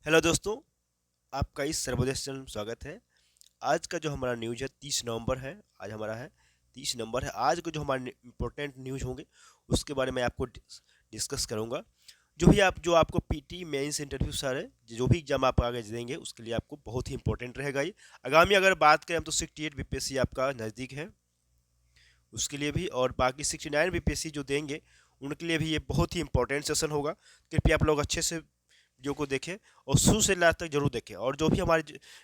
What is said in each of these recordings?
Hello दोस्तों, आपका इस सर्वोदय चैनल में स्वागत है। आज का जो हमारा न्यूज़ है 30 नवंबर है। आज हमारा है 30 नवंबर है। आज के जो हमारे इम्पोर्टेंट न्यूज़ होंगे उसके बारे में आपको डिस्कस करूंगा। जो आपको पीटी मेंस इंटरव्यू सर है, जो भी एग्जाम आप आगे देंगे उसके लिए आपको बहुत ही इंपॉर्टेंट रहेगा ये। आगामी अगर बात करें तो 68 बीपीएससी आपका नज़दीक है, उसके लिए भी, और बाकी 69 बीपीएससी जो देंगे उनके लिए भी ये बहुत ही इंपॉर्टेंट सेशन होगा। कृपया आप लोग अच्छे से वीडियो को देखें और शुरू से लास्ट तक जरूर देखें। और जो भी हमारे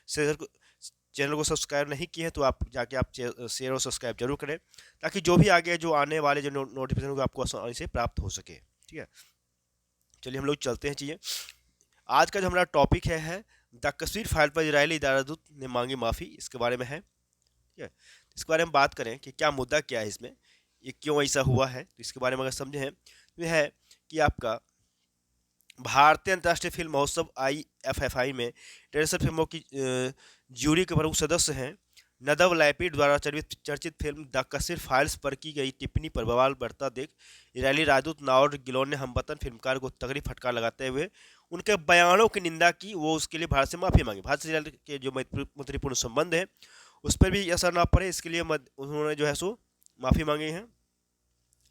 चैनल को सब्सक्राइब नहीं किए हैं तो आप जाके आप शेयर और सब्सक्राइब जरूर करें, ताकि जो भी आगे जो आने वाले जो नोटिफिकेशन होगा आपको आसानी से प्राप्त हो सके। ठीक है, चलिए हम लोग चलते हैं। चलिए, आज का जो हमारा टॉपिक है द कश्मीर फाइल पर इजरायली इदारादूत ने मांगी माफ़ी, इसके बारे में है। ठीक है, इसके बारे में बात करें कि क्या मुद्दा क्या है इसमें, ये क्यों ऐसा हुआ है, तो इसके बारे में अगर समझें तो यह है कि आपका भारतीय अंतर्राष्ट्रीय फिल्म महोत्सव IFFI में इंटरनेशनल फिल्मों की ज्यूरी के प्रमुख सदस्य हैं नदव लैपिड द्वारा चर्चित फिल्म द कश्मीर फाइल्स पर की गई टिप्पणी पर बवाल बढ़ता देख इजरायली राजदूत नाओर गिलोन ने हमवतन फिल्मकार को तगड़ी फटकार लगाते हुए उनके बयानों की निंदा की। वो उसके लिए भारत से माफ़ी मांगी। भारत से इजरायल के जो मैत्रीपूर्ण संबंध है उस पर भी असर ना पड़े, इसके लिए उन्होंने जो है सो माफ़ी मांगी है।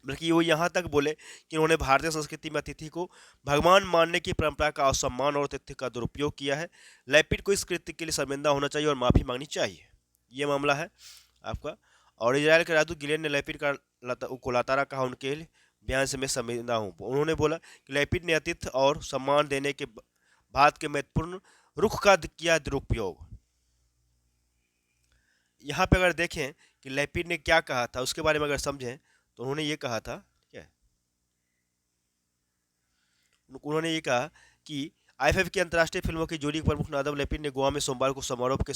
बल्कि वो यहाँ तक बोले कि उन्होंने भारतीय संस्कृति में अतिथि को भगवान मानने की परंपरा का असम्मान और तथ्य का दुरुपयोग किया है। लैपिड को इस कृत्य के लिए शर्मिंदा होना चाहिए और माफ़ी मांगनी चाहिए। ये मामला है आपका। और इजरायल के राजदूत गिलेन ने लैपिड को लातारा कहा, उनके बयान से मैं शर्मिंदा हूँ। उन्होंने बोला कि लैपिड ने अतिथि और सम्मान देने के भारत के महत्वपूर्ण रुख का किया दुरुपयोग। यहाँ पे अगर देखें कि लैपिड ने क्या कहा था उसके बारे में अगर समझें तो उन्होंने ये कहा था, ठीक है, उन्होंने ये कहा कि IFF की अंतर्राष्ट्रीय फिल्मों की जोड़ी प्रमुख नादव लेपिन ने गोवा में सोमवार को समारोह के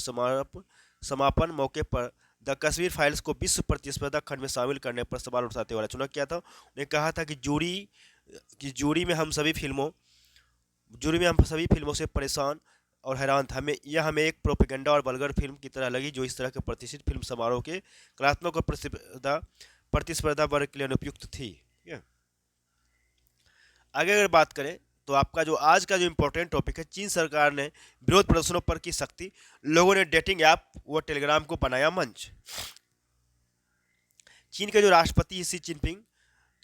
समापन मौके पर द कश्मीर फाइल्स को विश्व प्रतिस्पर्धा खंड में शामिल करने पर सवाल उठाते हुए आलोचना किया था। उन्होंने कहा था कि जूरी में हम सभी फिल्मों से परेशान और हैरान था। हमें एक प्रोपेगेंडा और वल्गर फिल्म की तरह लगी जो इस तरह के प्रतिष्ठित फिल्म समारोह के कलात्मक और प्रतिस्पर्धा वर्ग के लिए अनुपयुक्त थी। आगे अगर बात करें तो आपका जो आज का जो इम्पोर्टेंट टॉपिक है, चीन सरकार ने विरोध प्रदर्शनों पर की सख्ती, लोगों ने डेटिंग ऐप व टेलीग्राम को बनाया मंच। चीन के जो राष्ट्रपति शी जिनपिंग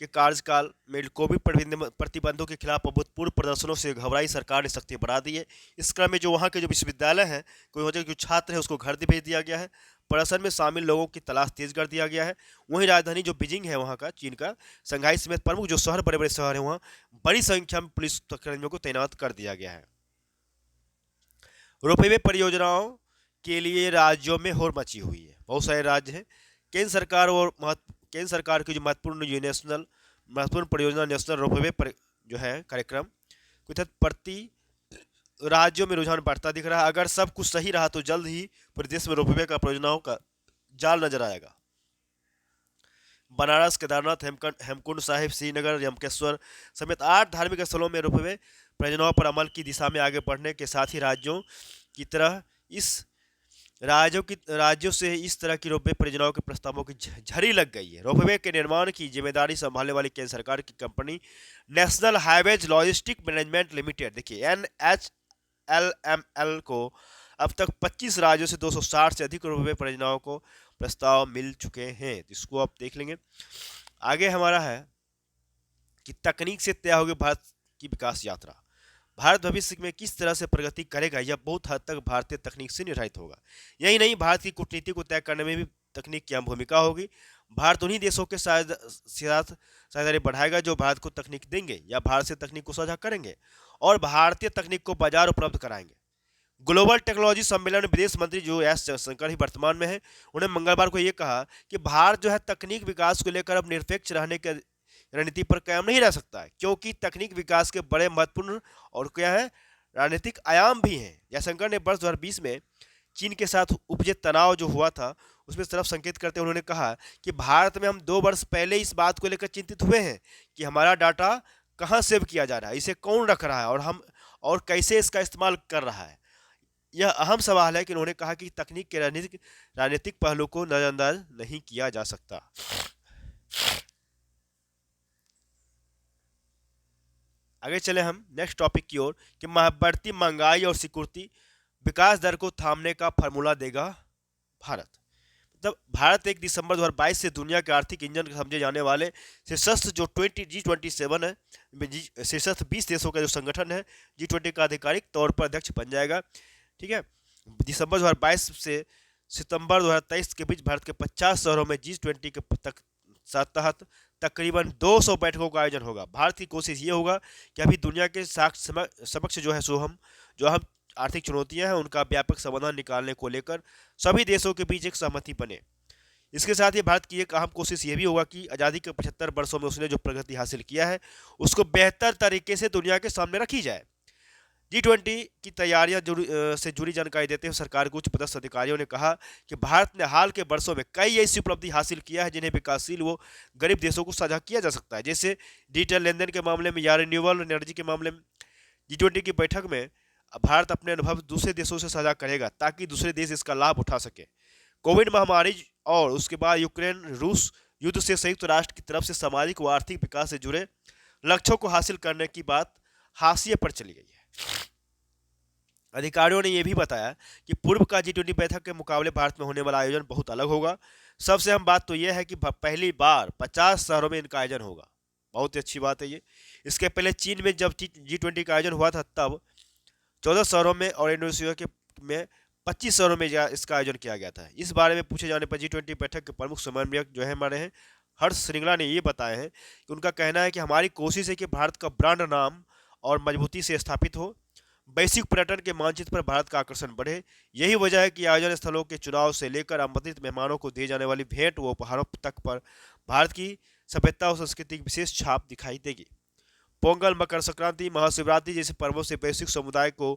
के कार्यकाल में कोविड प्रतिबंधों के खिलाफ अभूतपूर्व प्रदर्शनों से घबराई सरकार ने सख्ती बढ़ा दी है। इस क्रम में जो वहाँ के जो विश्वविद्यालय हैं, कोई वजह जो छात्र है उसको घर भेज दिया गया है। प्रदर्शन में शामिल लोगों की तलाश तेज कर दिया गया है। वहीं राजधानी जो बीजिंग है वहाँ का, चीन का, संघाई समेत प्रमुख जो शहर, बड़े बड़े शहर हैं, वहाँ बड़ी संख्या में पुलिस कर्मियों को तैनात कर दिया गया है। रोपवे परियोजनाओं के लिए राज्यों में होड़ मची हुई है। बहुत सारे राज्य हैं। केंद्र सरकार की जो महत्वपूर्ण परियोजना नेशनल रोपवे पर जो है कार्यक्रम के तहत प्रति राज्यों में रुझान बढ़ता दिख रहा है। अगर सब कुछ सही रहा तो जल्द ही पूरे देश में रोपवे का परियोजनाओं का जाल नजर आएगा। बनारस, केदारनाथ, हेमकुंड साहिब, श्रीनगर, यमकेश्वर समेत 8 धार्मिक स्थलों में रोपवे परियोजनाओं पर अमल की दिशा में आगे बढ़ने के साथ ही राज्यों से इस तरह की रोपवे परियोजनाओं के प्रस्तावों की झड़ी लग गई है। रोपवे के निर्माण की जिम्मेदारी संभालने वाली केंद्र सरकार की company national highways logistic management limited, देखिए NHLML को अब तक 25 राज्यों से 260 से अधिक रोपवे परियोजनाओं को प्रस्ताव मिल चुके हैं। इसको आप देख लेंगे। आगे हमारा है कि तकनीक से तय होगी भारत की विकास यात्रा। भारत भविष्य में किस तरह से प्रगति करेगा यह बहुत हद तक भारतीय तकनीक से निर्धारित होगा। यही नहीं, भारत की कूटनीति को तय करने में भी तकनीक की अहम भूमिका होगी। भारत उन्हीं देशों के साथ साझेदारी बढ़ाएगा जो भारत को तकनीक देंगे या भारत से तकनीक को साझा करेंगे और भारतीय तकनीक को बाजार उपलब्ध कराएंगे। ग्लोबल टेक्नोलॉजी सम्मेलन में विदेश मंत्री जो एस जयशंकर ही वर्तमान में है, उन्हें मंगलवार को यह कहा कि भारत जो है तकनीक विकास को लेकर अब निरपेक्ष रहने के रणनीति पर कायम नहीं रह सकता है, क्योंकि तकनीक विकास के बड़े महत्वपूर्ण और क्या है राजनीतिक आयाम भी हैं। जयशंकर ने वर्ष 2020 में चीन के साथ उपजे तनाव जो हुआ था उसमें तरफ संकेत करते उन्होंने कहा कि भारत में हम 2 वर्ष पहले इस बात को लेकर चिंतित हुए हैं कि हमारा डाटा कहाँ सेव किया जा रहा है, इसे कौन रख रहा है और कैसे इसका इस्तेमाल कर रहा है। यह अहम सवाल है कि उन्होंने कहा कि तकनीक के राजनीतिक पहलू को नजरअंदाज नहीं किया जा सकता। आगे चले हम नेक्स्ट टॉपिक की ओर कि बढ़ती महंगाई और सिक्योरिटी विकास दर को थामने का फार्मूला देगा भारत। मतलब भारत 1 दिसंबर 2022 से दुनिया के आर्थिक इंजन समझे जाने वाले शीर्षस्थ जो G27 है, शीर्षस्थ 20 देशों का जो संगठन है G20 का आधिकारिक तौर पर अध्यक्ष बन जाएगा। ठीक है, दिसंबर 2022 से सितंबर 2023 के बीच भारत के 50 शहरों में G20 के तहत तकरीबन 200 बैठकों का आयोजन होगा। भारत की कोशिश ये होगा कि अभी दुनिया के समक्ष जो है सो हम आर्थिक चुनौतियां हैं उनका व्यापक समाधान निकालने को लेकर सभी देशों के बीच एक सहमति बने। इसके साथ ही भारत की एक अहम कोशिश ये भी होगा कि आज़ादी के 75 वर्षों में उसने जो प्रगति हासिल किया है उसको बेहतर तरीके से दुनिया के सामने रखी जाए। G20 की तैयारियां से जुड़ी जानकारी देते हुए सरकार के उच्च पदस्थ अधिकारियों ने कहा कि भारत ने हाल के वर्षों में कई ऐसी उपलब्धि हासिल किया है जिन्हें विकासशील व गरीब देशों को साझा किया जा सकता है, जैसे डिजिटल लेन देन के मामले में या रिन्यूएबल एनर्जी के मामले में। G20 की बैठक में भारत अपने अनुभव दूसरे देशों से साझा करेगा ताकि दूसरे देश इसका लाभ उठा सके। कोविड महामारी और उसके बाद यूक्रेन रूस युद्ध से संयुक्त राष्ट्र की तरफ से सामाजिक व आर्थिक विकास से जुड़े लक्ष्यों को हासिल करने की बात हाशिए पर चली गई है। अधिकारियों ने यह भी बताया कि पूर्व का G20 बैठक के मुकाबले भारत में होने वाला आयोजन बहुत अलग होगा। सबसे अहम बात तो यह है कि पहली बार 50 शहरों में इनका आयोजन होगा। बहुत ही अच्छी बात है ये। इसके पहले चीन में जब G20 का आयोजन हुआ था तब 14 शहरों में और इंडोनेशिया में 25 शहरों में इसका आयोजन किया गया था। इस बारे में पूछे जाने पर G20 बैठक के प्रमुख समन्वयक जो है हमारे हैं हर्ष श्रृंगला ने ये बताया है कि उनका कहना है कि हमारी कोशिश है कि भारत का ब्रांड नाम और मजबूती से स्थापित हो, वैश्विक पर्यटन के मानचित्र पर भारत का आकर्षण बढ़े। यही वजह है कि आयोजन स्थलों के चुनाव से लेकर आमंत्रित मेहमानों को दिए जाने वाली भेंट व उपहारों तक पर भारत की सभ्यता और संस्कृति की विशेष छाप दिखाई देगी। पोंगल, मकर संक्रांति, महाशिवरात्रि जैसे पर्वों से वैश्विक समुदाय को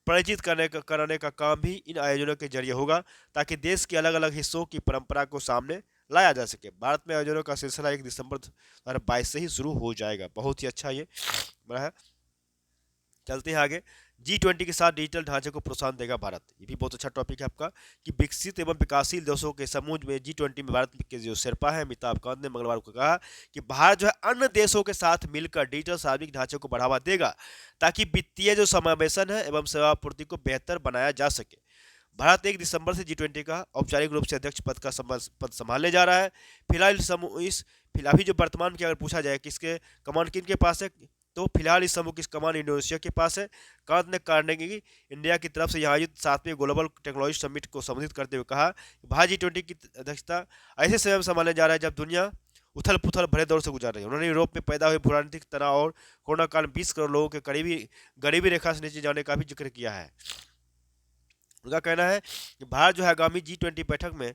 परिचित कराने का काम भी इन आयोजनों के जरिए होगा ताकि देश के अलग अलग हिस्सों की परंपरा को सामने लाया जा सके। भारत में आयोजनों का सिलसिला 1 दिसंबर 2022 से ही शुरू हो जाएगा। बहुत ही अच्छा ये बड़ा है। चलते हैं आगे। G20 के साथ डिजिटल ढांचे को प्रोत्साहन देगा भारत। ये भी बहुत अच्छा टॉपिक है आपका कि विकसित एवं विकासशील देशों के समूह में G20 में भारत के जो शेरपा है अमिताभ कांत ने मंगलवार को कहा कि भारत जो है अन्य देशों के साथ मिलकर डिजिटल सार्वजनिक ढांचे को बढ़ावा देगा ताकि वित्तीय जो समावेशन है एवं सेवापूर्ति को बेहतर बनाया जा सके। भारत 1 दिसंबर से G20 का औपचारिक रूप से अध्यक्ष पद संभालने जा रहा है। फिलहाल अभी जो वर्तमान की अगर पूछा जाए कि इसके कमान किन के पास है तो फिलहाल इस समूह की कमान इंडोनेशिया के पास है। कांत ने कार्नेगी इंडिया की तरफ से यहाँ आयोजित 7वें ग्लोबल टेक्नोलॉजी समिट को संबोधित करते हुए कहा कि भारत G20 की अध्यक्षता ऐसे समय में संभालने जा रहा है जब दुनिया उथल पुथल भरे दौर से गुजर रही है। उन्होंने यूरोप में पैदा हुए भूराजनीतिक तनाव और कोरोना काल में 20 करोड़ लोगों के गरीबी रेखा से नीचे जाने का भी जिक्र किया है। उनका कहना है कि भारत जो है आगामी G20 बैठक में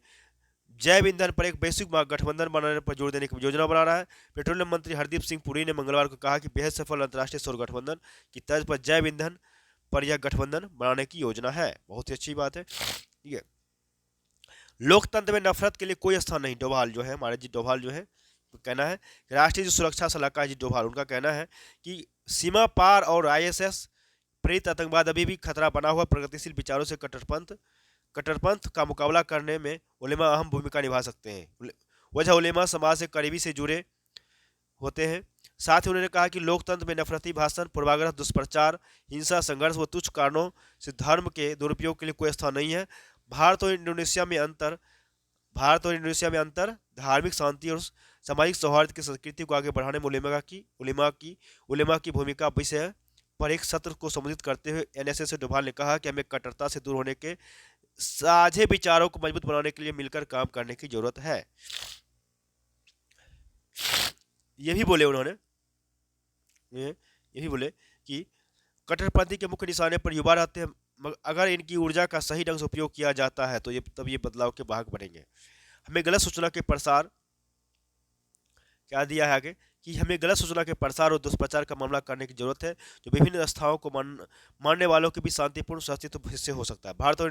जैव ईंधन पर एक वैश्विक गठबंधन बनाने पर जोर देने की योजना बना रहा है। पेट्रोलियम मंत्री हरदीप सिंह पुरी ने मंगलवार को कहा कि बेहद सफल अंतर्राष्ट्रीय सौर गठबंधन की तर्ज पर जैव ईंधन पर यह गठबंधन बनाने की योजना है। बहुत ही अच्छी बात है। ठीक है, लोकतंत्र में नफरत के लिए कोई स्थान नहीं। डोभाल जो है हमारे डोभाल जो है कहना है राष्ट्रीय जो सुरक्षा सलाहकार डोभाल उनका कहना है कि सीमा पार और ISS प्रेरित आतंकवाद अभी भी खतरा बना हुआ। प्रगतिशील विचारों से कट्टरपंथ का मुकाबला करने में उलेमा अहम भूमिका निभा सकते हैं। वजह उलेमा समाज से करीबी से जुड़े होते हैं। साथ ही उन्होंने कहा कि लोकतंत्र में नफरती भाषण, पूर्वाग्रह, दुष्प्रचार, हिंसा, संघर्ष व तुच्छ कारणों से धर्म के दुरुपयोग के लिए कोई स्थान नहीं है। भारत और इंडोनेशिया में अंतर धार्मिक शांति और सामाजिक सौहार्द की संस्कृति को आगे बढ़ाने में उलेमा की भूमिका विषय पर एक सत्र को संबोधित करते हुए NSA से डोभाल ने कहा कि हमें कट्टरता से दूर होने के साझे विचारों को मजबूत बनाने के लिए मिलकर काम करने की जरूरत है। ये भी बोले उन्होंने कि कट्टरपंथी के मुख्य निशाने पर युवा रहते हैं, मगर अगर इनकी ऊर्जा का सही ढंग से उपयोग किया जाता है तो ये बदलाव के वाहक बनेंगे। हमें गलत सूचना के प्रसार क्या दिया है आगे कि हमें गलत सूचना के प्रसार और दुष्प्रचार का मामला करने की जरूरत है जो विभिन्न आस्थाओं को मानने वालों के बीच शांतिपूर्ण सहअस्तित्व हिस्से हो सकता है। भारत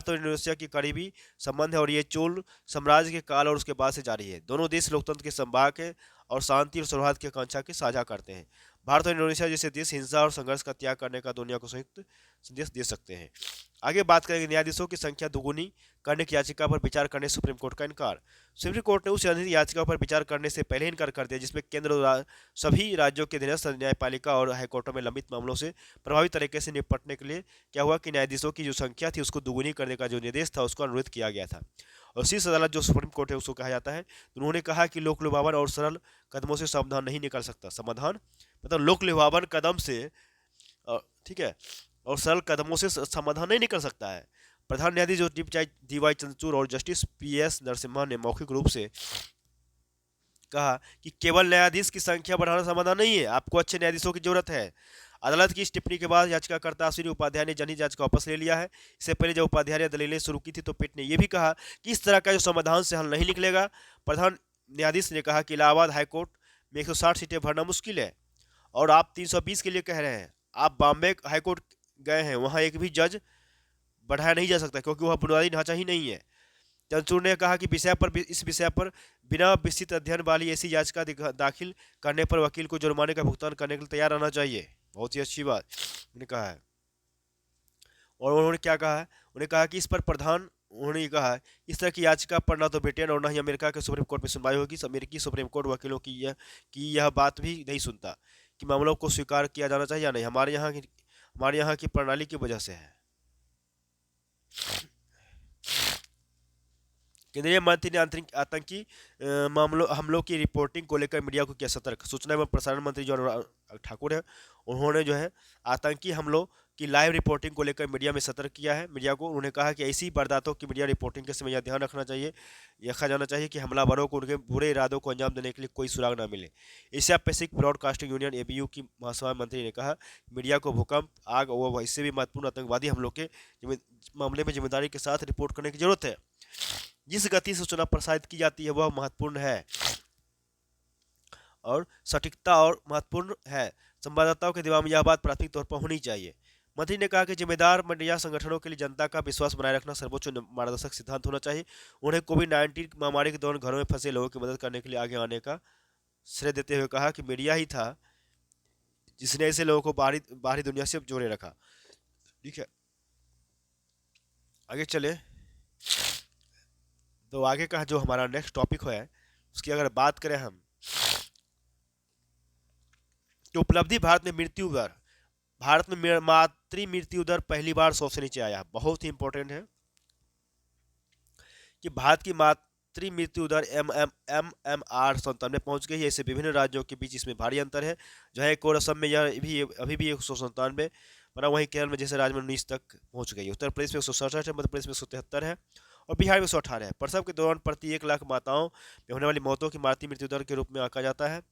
और इंडोनेशिया की करीबी संबंध है और ये चोल साम्राज्य के काल और उसके बाद से जारी है। दोनों देश लोकतंत्र के संवाहक हैं और शांति और सौहार्द की आकांक्षा के साझा करते हैं। भारत और इंडोनेशिया जैसे देश हिंसा और संघर्ष का त्याग करने का दुनिया को संयुक्त संदेश दे सकते हैं। आगे बात करेंगे न्यायाधीशों की संख्या दोगुनी करने की याचिका पर विचार करने सुप्रीम कोर्ट का इनकार। सुप्रीम कोर्ट ने उस जनहित याचिका पर विचार करने से पहले इनकार कर दिया जिसमें केंद्र और सभी राज्यों के अधीनस्थ न्यायपालिका और हाईकोर्टों में लंबित मामलों से प्रभावी तरीके से निपटने के लिए क्या हुआ कि न्यायाधीशों की जो संख्या थी उसको दोगुनी करने का जो निर्देश था उसको अनुरोध किया गया था। और शीर्ष अदालत जो सुप्रीम कोर्ट है उसको कहा जाता है, उन्होंने कहा कि लोक लुभावन और सरल कदमों से समाधान नहीं निकल सकता। समाधान मतलब लोक लुभावन कदम से ठीक है, और सरल कदमों से समाधान नहीं निकल सकता है। प्रधान न्यायाधीश जो डीवाई चंद्रचूड़ और जस्टिस पीएस नरसिम्हा ने मौखिक रूप से कहा कि केवल न्यायाधीश की संख्या बढ़ाना समाधान नहीं है, आपको अच्छे न्यायाधीशों की जरूरत है। अदालत की इस टिप्पणी के बाद याचिकाकर्ता श्री उपाध्याय ने जनहित याचिका वापस ले लिया है। इससे पहले जब उपाध्याय ने दलीलें शुरू की थी तो पीठ ने यह भी कहा कि इस तरह का जो समाधान से हल नहीं निकलेगा। प्रधान न्यायाधीश ने कहा कि इलाहाबाद हाईकोर्ट में 160 सीटें भरना मुश्किल है और आप 320 के लिए कह रहे हैं। आप बॉम्बे हाईकोर्ट गए हैं, वहां एक भी जज बढ़ाया नहीं जा सकता क्योंकि वह बुनियादी ढांचा ही नहीं है। चंद्रचूड़ ने कहा कि इस विषय पर बिना विस्तृत अध्ययन वाली ऐसी याचिका दाखिल करने पर वकील को जुर्माने का भुगतान करने के लिए तैयार रहना चाहिए। बहुत ही अच्छी बात उन्होंने कहा है। और उन्होंने क्या कहा है, उन्होंने कहा कि इस पर उन्होंने कहा इस तरह की याचिका पर ना तो ब्रिटेन और ना ही अमेरिका के सुप्रीम कोर्ट में सुनवाई होगी। अमेरिकी सुप्रीम कोर्ट वकीलों की यह बात भी नहीं सुनता कि मामलों को स्वीकार किया जाना चाहिए या नहीं। हमारे यहाँ की प्रणाली की वजह से है। केंद्रीय मंत्री ने आतंकी हमलों की रिपोर्टिंग को लेकर मीडिया को किया सतर्क। सूचना एवं प्रसारण मंत्री जो अनुराग ठाकुर है, उन्होंने जो है आतंकी हमलों की लाइव रिपोर्टिंग को लेकर मीडिया में सतर्क किया है मीडिया को। उन्होंने कहा कि ऐसी वारदातों की मीडिया रिपोर्टिंग के समय यह ध्यान रखा जाना चाहिए कि हमलावरों को उनके बुरे इरादों को अंजाम देने के लिए कोई सुराग न मिले। Asia Pacific broadcasting union ABU की महासभा मंत्री ने कहा मीडिया को भूकंप, आग और इससे भी महत्वपूर्ण आतंकवादी हमलों के मामले में जिम्मेदारी के साथ रिपोर्ट करने की जरूरत है। जिस गति से सूचना प्रसारित की जाती है वह महत्वपूर्ण है और सटीकता और महत्वपूर्ण है। संवाददाताओं के दिमाग में यह बात प्राथमिक तौर पर होनी चाहिए। मंत्री ने कहा कि जिम्मेदार मीडिया संगठनों के लिए जनता का विश्वास बनाए रखना सर्वोच्च मार्गदर्शक सिद्धांत होना चाहिए। उन्हें कोविड-19 महामारी के दौरान घरों में फंसे लोगों की मदद करने के लिए आगे आने का श्रेय देते हुए कहा कि मीडिया ही था जिसने ऐसे लोगों को बाहरी दुनिया से जोड़े रखा। ठीक है, आगे चले तो आगे का जो हमारा नेक्स्ट टॉपिक है उसकी अगर बात करें हम तो उपलब्धि भारत में मातृ मृत्यु दर पहली बार 100 से नीचे आया। बहुत ही इंपॉर्टेंट है कि भारत की मातृ मृत्यु दर MMR 97 पहुंच गई है। ऐसे विभिन्न राज्यों के बीच इसमें भारी अंतर है। जो है एक और असम में यह भी अभी भी 197 बना, वहीं केरल में जैसे राज्य में 19 तक पहुंच गई है। उत्तर प्रदेश में 167 है, मध्य प्रदेश में 173 है और बिहार में 118 है। प्रसव के दौरान प्रति 1 लाख माताओं में होने वाली मौतों की मातृ मृत्यु दर के रूप में आंका जाता है।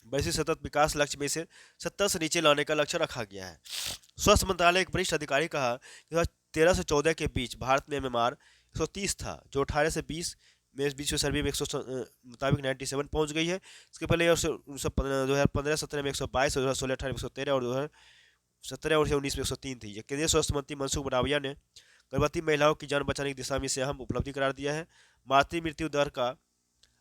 वैसे सतत विकास लक्ष्य में से 70 से नीचे लाने का लक्ष्य रखा गया है। स्वास्थ्य मंत्रालय एक वरिष्ठ अधिकारी कहा कि 13 से 14 के बीच भारत में MMR 130 था, जो 18 से 20 में बीच में सर्वे में मुताबिक 97 पहुंच गई है। इसके पहले 2015-17 में 122, 2016-18 में 113 और 2017 और 19 में 103 थी। केंद्रीय स्वास्थ्य मंत्री मनसुख मंडाविया ने गर्भवती महिलाओं की जान बचाने की दिशा में इसे अहम उपलब्धि करार दिया है। मातृ मृत्यु दर का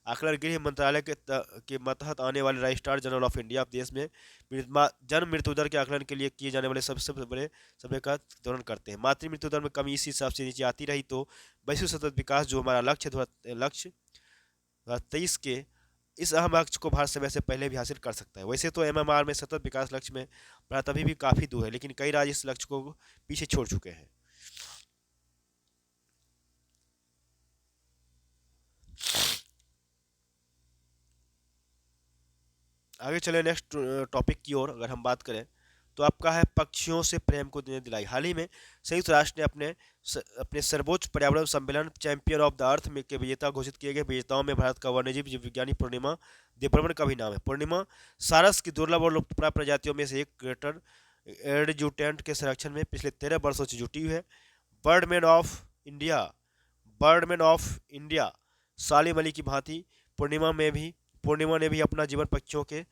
आकलन गृह मंत्रालय के मतहत आने वाले रजिस्ट्रार जनरल ऑफ इंडिया देश में जन्म मृत्यु दर के आकलन के लिए किए जाने वाले सबसे बड़े सर्वे का दौरान करते हैं। मातृ मृत्यु दर में कमी इसी हिसाब से नीचे आती रही तो वैश्विक सतत विकास जो हमारा लक्ष्य 2023 के इस अहम लक्ष्य को भारत समय से पहले भी हासिल कर सकता है। वैसे तो MMR में सतत विकास लक्ष्य में भारत अभी भी काफी दूर है, लेकिन कई राज्य इस लक्ष्य को पीछे छोड़ चुके हैं। आगे चले नेक्स्ट टॉपिक की ओर अगर हम बात करें तो आपका है पक्षियों से प्रेम को दिलाई। हाल ही में संयुक्त राष्ट्र ने अपने सर्वोच्च पर्यावरण सम्मेलन चैंपियन ऑफ द अर्थ में के विजेता घोषित किए गए विजेताओं में भारत का वन्यजीव विज्ञानी पूर्णिमा देवबर्मन का भी नाम है। पूर्णिमा सारस की दुर्लभ और लुप्तप्राय प्रजातियों में से एक ग्रेटर एडजुटेंट के संरक्षण में पिछले 13 वर्षों से जुटी हुई है। बर्डमैन ऑफ इंडिया सालिम अली की भांति पूर्णिमा ने भी अपना जीवन पक्षियों के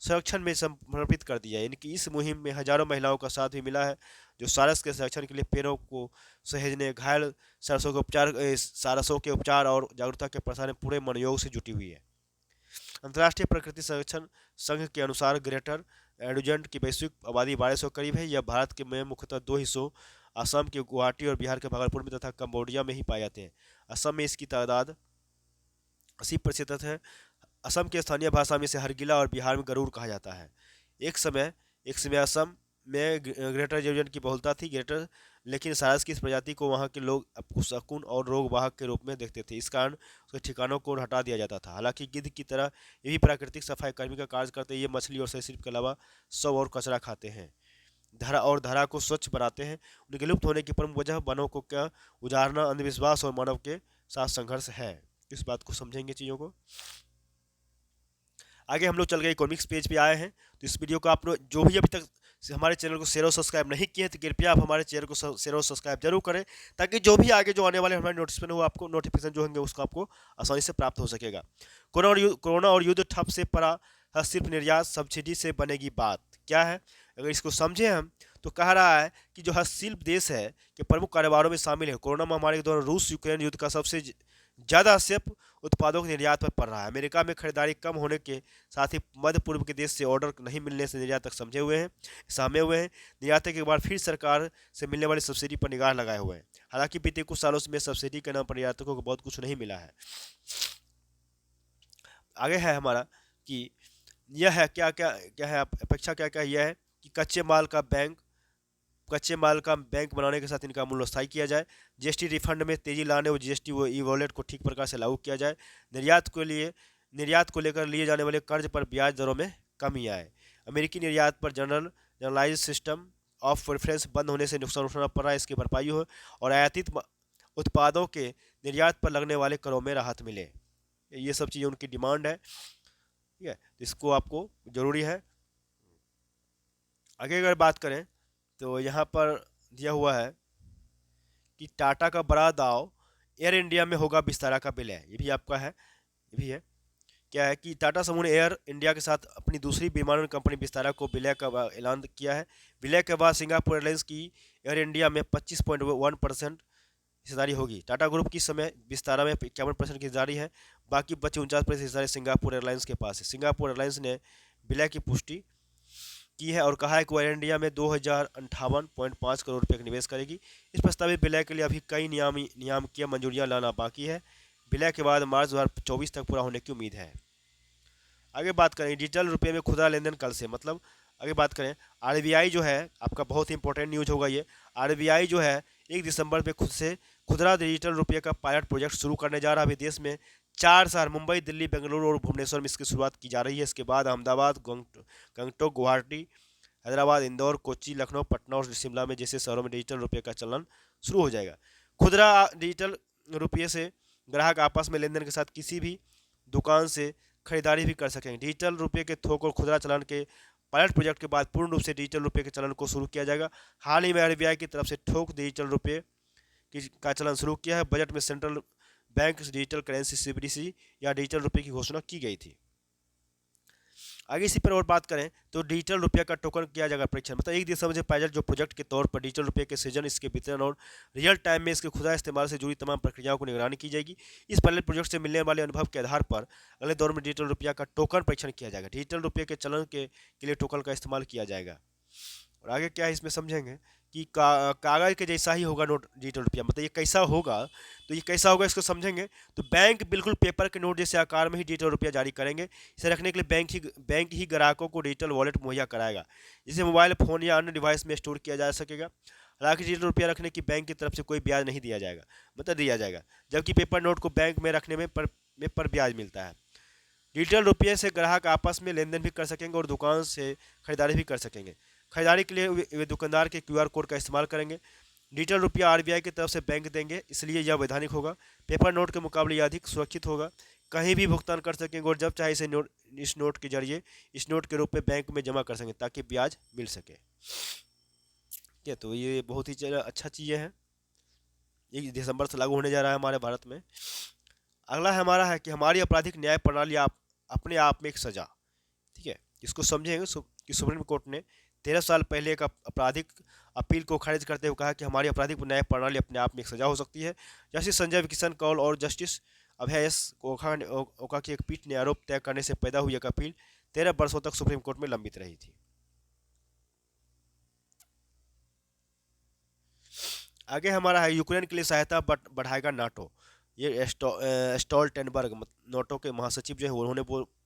संरक्षण में समर्पित कर दिया है। इनकी इस मुहिम में हजारों महिलाओं का साथ भी मिला है जो सारस के संरक्षण के लिए पेड़ों को सहेजने, घायल सारसों के उपचार और जागरूकता के प्रसार में पूरे मनोयोग से जुटी हुई है। अंतर्राष्ट्रीय प्रकृति संरक्षण संघ के अनुसार ग्रेटर एडुजेंट की वैश्विक आबादी 1200 करीब है। यह भारत के में मुख्यतः दो हिस्सों असम के गुवाहाटी और बिहार के भागलपुर में तथा कंबोडिया में ही पाए जाते हैं। असम में इसकी तादाद 80% है। असम की स्थानीय भाषा में इसे हरगिला और बिहार में गरुड़ कहा जाता है। एक समय असम में ग्रेटर एडुजेंट की बहुलता थी। ग्रेटर लेकिन सारस की इस प्रजाति को वहाँ के लोग अपशकुन और रोग वाहक के रूप में देखते थे। इस कारण उसके ठिकानों को हटा दिया जाता था। हालांकि गिद्ध की तरह ये भी प्राकृतिक सफाई कर्मी का कार्य करते हैं। ये मछली और सरीसृप के अलावा शव और कचरा खाते हैं। धरा को स्वच्छ बनाते हैं। उनके लुप्त होने की प्रमुख वजह वनों को क्या उजाड़ना, अंधविश्वास और मानव के साथ संघर्ष है। इस बात को समझेंगे चीज़ों को। आगे हम लोग चल गए इकोनॉमिक्स पेज पे आए हैं। तो इस वीडियो को आप लोग जो भी अभी तक हमारे चैनल को शेयर और सब्सक्राइब नहीं किए तो कृपया आप हमारे चैनल को शेयर और सब्सक्राइब जरूर करें, ताकि जो भी आगे जो आने वाले हमारे नोटिफिकेशन हो आपको नोटिफिकेशन जो होंगे उसको आपको आसानी से प्राप्त हो सकेगा। कोरोना और युद्ध ठप से पड़ा हस्तशिल्प निर्यात सब्सिडी से बनेगी बात क्या है। अगर इसको समझे हम तो कह रहा है कि जो हस्तशिल्प देश है के प्रमुख कारोबारों में शामिल है। कोरोना महामारी के दौरान रूस यूक्रेन युद्ध का सबसे ज़्यादा हस्तशिल्प उत्पादों के निर्यात पर पड़ रहा है। अमेरिका में खरीदारी कम होने के साथ ही मध्य पूर्व के देश से ऑर्डर नहीं मिलने से निर्यातक सहमे हुए हैं। निर्यातक एक बार फिर सरकार से मिलने वाली सब्सिडी पर निगाह लगाए हुए हैं। हालांकि बीते कुछ सालों में सब्सिडी के नाम पर निर्यातकों को बहुत कुछ नहीं मिला है। आगे है हमारा कि यह है क्या है अपेक्षा क्या यह है कि कच्चे माल का बैंक बनाने के साथ इनका मूल्य स्थायी किया जाए। जीएसटी रिफंड में तेजी लाने और जीएसटी ई वॉलेट को ठीक प्रकार से लागू किया जाए। निर्यात को लेकर लिए जाने वाले कर्ज पर ब्याज दरों में कमी आए। अमेरिकी निर्यात पर जनरलाइज सिस्टम ऑफ प्रेफरेंस बंद होने से नुकसान उठाना पड़ रहा है, इसकी भरपाई हो और आयातित उत्पादों के निर्यात पर लगने वाले करों में राहत मिले। ये सब चीज़ें उनकी डिमांड है। ठीक है, इसको आपको ज़रूरी है। आगे अगर बात करें तो यहाँ पर दिया हुआ है कि टाटा का बड़ा दाव एयर इंडिया में होगा विस्तारा का विलय। ये भी आपका है, ये भी है। क्या है कि टाटा समूह ने एयर इंडिया के साथ अपनी दूसरी विमानन कंपनी विस्तारा को विलय का ऐलान किया है। विलय के बाद सिंगापुर एयरलाइंस की एयर इंडिया में 25.1% हिस्सेदारी होगी। टाटा ग्रुप की समय विस्तारा में 51% की हिस्सेदारी है। बाकी बचे 49% हिस्सेदारी सिंगापुर एयरलाइंस के पास है। सिंगापुर एयरलाइंस ने विलय की पुष्टि की है और कहा है कि वो एयर इंडिया में 2058.5 करोड़ रुपये का निवेश करेगी। इस प्रस्तावित विलय के लिए अभी कई नियामकीय मंजूरियां लाना बाकी है। विलय के बाद मार्च 2024 तक पूरा होने की उम्मीद है। आगे बात करें डिजिटल रुपये में खुदरा लेन देन कल से, मतलब आगे बात करें आरबीआई जो है आपका बहुत ही इंपॉर्टेंट न्यूज होगा ये। आरबीआई जो है 1 दिसंबर पे खुद से खुदरा डिजिटल रुपये का पायलट प्रोजेक्ट शुरू करने जा रहा है। अभी देश में 4 शहर मुंबई, दिल्ली, बेंगलुरु और भुवनेश्वर में इसकी शुरुआत की जा रही है। इसके बाद अहमदाबाद, गंगटोक, गुवाहाटी, हैदराबाद, इंदौर, कोच्चि, लखनऊ, पटना और शिमला में जैसे शहरों में डिजिटल रुपये का चलन शुरू हो जाएगा। खुदरा डिजिटल रुपये से ग्राहक आपस में लेन देन के साथ किसी भी दुकान से खरीदारी भी कर सकेंगे। डिजिटल रुपये के थोक और खुदरा चलन के पायलट प्रोजेक्ट के बाद पूर्ण रूप से डिजिटल रुपये के चलन को शुरू किया जाएगा। हाल ही में आरबीआई की तरफ से थोक डिजिटल रुपये का चलन शुरू किया है। बजट में central bank digital currency CBDC या डिजिटल रुपये की घोषणा की गई थी। आगे इसी पर और बात करें तो डिजिटल रुपये का टोकन किया जाएगा परीक्षण, मतलब 1 दिसंबर से पायलट जो प्रोजेक्ट के तौर पर डिजिटल रुपये के सृजन, इसके वितरण और रियल टाइम में इसके खुदरा इस्तेमाल से जुड़ी तमाम प्रक्रियाओं को निगरानी की जाएगी। इस पायलट प्रोजेक्ट से मिलने वाले अनुभव के आधार पर अगले दौर में डिजिटल रुपया का टोकन परीक्षण किया जाएगा। डिजिटल रुपये के चलन के लिए टोकन का इस्तेमाल किया जाएगा। और आगे क्या है इसमें समझेंगे कि कागज़ के जैसा ही होगा नोट डिजिटल रुपया, मतलब ये कैसा होगा, तो ये कैसा होगा इसको समझेंगे। तो बैंक बिल्कुल पेपर के नोट जैसे आकार में ही डिजिटल रुपया जारी करेंगे। इसे रखने के लिए बैंक ही ग्राहकों को डिजिटल वॉलेट मुहैया कराएगा, जिसे मोबाइल फ़ोन या अन्य डिवाइस में स्टोर किया जा सकेगा। हालांकि डिजिटल रुपया रखने की बैंक की तरफ से कोई ब्याज नहीं दिया जाएगा, मतलब दिया जाएगा, जबकि पेपर नोट को बैंक में रखने में पर ब्याज मिलता है। डिजिटल रुपये से ग्राहक आपस में लेन देन भी कर सकेंगे और दुकान से खरीदारी भी कर सकेंगे। खरीदारी के लिए वे दुकानदार के क्यूआर कोड का इस्तेमाल करेंगे। डिजिटल रुपया आरबीआई की तरफ से बैंक देंगे, इसलिए यह वैधानिक होगा। पेपर नोट के मुकाबले यह अधिक सुरक्षित होगा। कहीं भी भुगतान कर सकेंगे और जब चाहे इस नोट के जरिए इस नोट के रूप में बैंक में जमा कर सकेंगे ताकि ब्याज मिल सके। क्या तो ये बहुत ही अच्छा चीज़ें हैं। 1 दिसंबर से लागू होने जा रहा है हमारे भारत में। अगला हमारा है कि हमारी आपराधिक न्याय प्रणाली अपने आप में एक सजा। ठीक है, इसको समझेंगे कि सुप्रीम कोर्ट ने 13 साल पहले एक आपराधिक अपील को खारिज करते हुए कहा कि हमारी आपराधिक न्याय प्रणाली अपने आप में एक सजा हो सकती है। जस्टिस संजय किशन कौल और जस्टिस अभय ओका की एक पीठ ने आरोप तय करने से पैदा हुई एक अपील 13 वर्षों तक सुप्रीम कोर्ट में लंबित रही थी। आगे हमारा है यूक्रेन के लिए सहायता बढ़ाएगा नाटो। ये स्टोल्टेनबर्ग नाटो के महासचिव जो है उन्होंने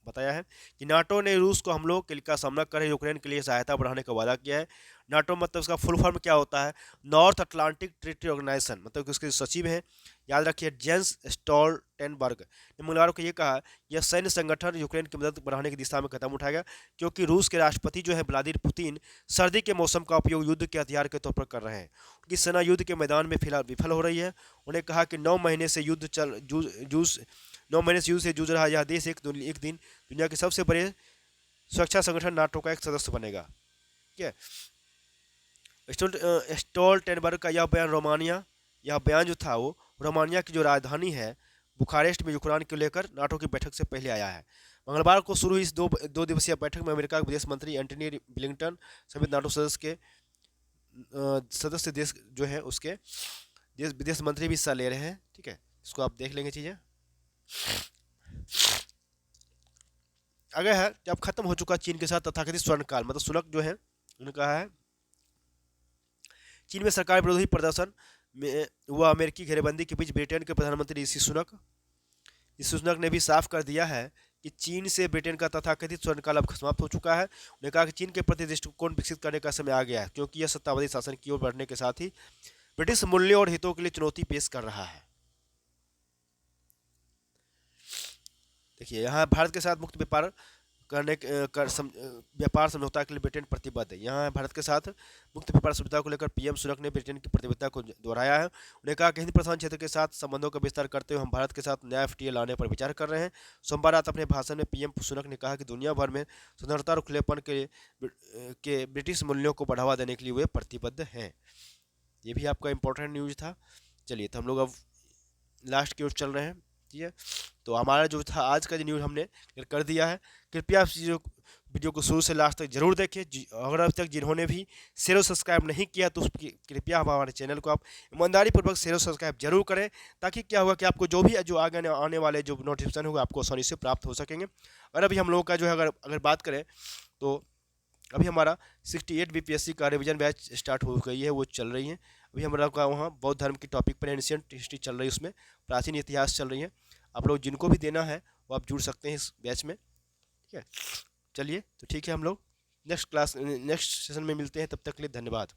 बताया है कि नाटो ने रूस को हमलों का सामना कर यूक्रेन के लिए सहायता बढ़ाने का वादा किया है। नाटो मतलब उसका फुल फॉर्म क्या होता है? नॉर्थ अटलांटिक ट्रीटी ऑर्गेनाइजेशन, मतलब कि उसके सचिव हैं, याद रखिए, जेंस स्टोल्टेनबर्ग ने मंगलवार को ये कहा यह सैन्य संगठन यूक्रेन की मदद बढ़ाने की दिशा में कदम उठाएगा क्योंकि रूस के राष्ट्रपति जो है व्लादिमीर पुतिन सर्दी के मौसम का उपयोग युद्ध के हथियार के तौर पर कर रहे हैं। उनकी सेना युद्ध के मैदान में फिलहाल विफल हो रही है। उन्हें कहा कि 9 महीने से युद्ध से जूझ रहा यह देश एक दिन दुनिया के सबसे बड़े सुरक्षा संगठन नाटो का एक सदस्य बनेगा। ठीक है। स्टोल्टेनबर्ग का यह बयान जो था वो रोमानिया की जो राजधानी है बुखारेस्ट में यूक्रेन को लेकर नाटो की बैठक से पहले आया है। मंगलवार को शुरू हुई इस दो दिवसीय बैठक में अमेरिका के विदेश मंत्री एंटनी ब्लिंकन समेत नाटो सदस्य देश जो है उसके विदेश मंत्री भी हिस्सा ले रहे हैं। ठीक है, इसको आप देख लेंगे चीजें। आगे है जब खत्म हो चुका चीन के साथ तथाकथित स्वर्ण काल, मतलब सुनक जो है उन्होंने कहा है चीन में सरकार विरोधी प्रदर्शन में हुआ अमेरिकी घेरेबंदी के बीच ब्रिटेन के प्रधानमंत्री ऋषि सुनक ने भी साफ कर दिया है कि चीन से ब्रिटेन का तथाकथित स्वर्णकाल अब समाप्त हो चुका है। उन्होंने कहा कि चीन के प्रति दृष्टिकोण विकसित करने का समय आ गया है क्योंकि यह सत्तावादी शासन की ओर बढ़ने के साथ ही ब्रिटिश मूल्यों और हितों के लिए चुनौती पेश कर रहा है। देखिए यहाँ भारत के साथ मुक्त व्यापार व्यापार समझौता के लिए ब्रिटेन प्रतिबद्ध है। यहाँ भारत के साथ मुक्त व्यापार समझौता को लेकर पीएम सुनक ने ब्रिटेन की प्रतिबद्धता को दोहराया है। उन्होंने कहा कि हिंद प्रशांत क्षेत्र के साथ संबंधों का विस्तार करते हुए हम भारत के साथ नया एफटीए लाने पर विचार कर रहे हैं। सोमवार रात अपने भाषण में पीएम सुनक ने कहा कि दुनिया भर में स्वतंत्रता और खुलेपन के ब्रिटिश मूल्यों को बढ़ावा देने के लिए वे प्रतिबद्ध हैं। ये भी आपका इंपॉर्टेंट न्यूज था। चलिए तो हम लोग अब लास्ट की ओर चल रहे हैं। ठीक है, तो हमारा जो था आज का जो न्यूज़ हमने कर दिया है। कृपया वीडियो को शुरू से लास्ट तक जरूर देखें। अगर अब तक जिन्होंने भी शेयर और सब्सक्राइब नहीं किया तो कृपया हमारे चैनल को आप ईमानदारी पूर्वक शेयर और सब्सक्राइब जरूर करें ताकि क्या होगा कि आपको जो आगे आने वाले जो नोटिफिकेशन होगा आपको आसानी से प्राप्त हो सकेंगे। और अभी हम लोगों का जो है अगर बात करें तो अभी हमारा 68 बीपीएससी का रिवीजन बैच स्टार्ट हो गई है, वो चल रही है। अभी हमारा वहाँ बौद्ध धर्म की टॉपिक पर एंशिएंट हिस्ट्री चल रही है, उसमें प्राचीन इतिहास चल रही है। आप लोग जिनको भी देना है वो आप जुड़ सकते हैं इस बैच में। ठीक है, चलिए तो ठीक है, हम लोग नेक्स्ट सेशन में मिलते हैं। तब तक के लिए धन्यवाद।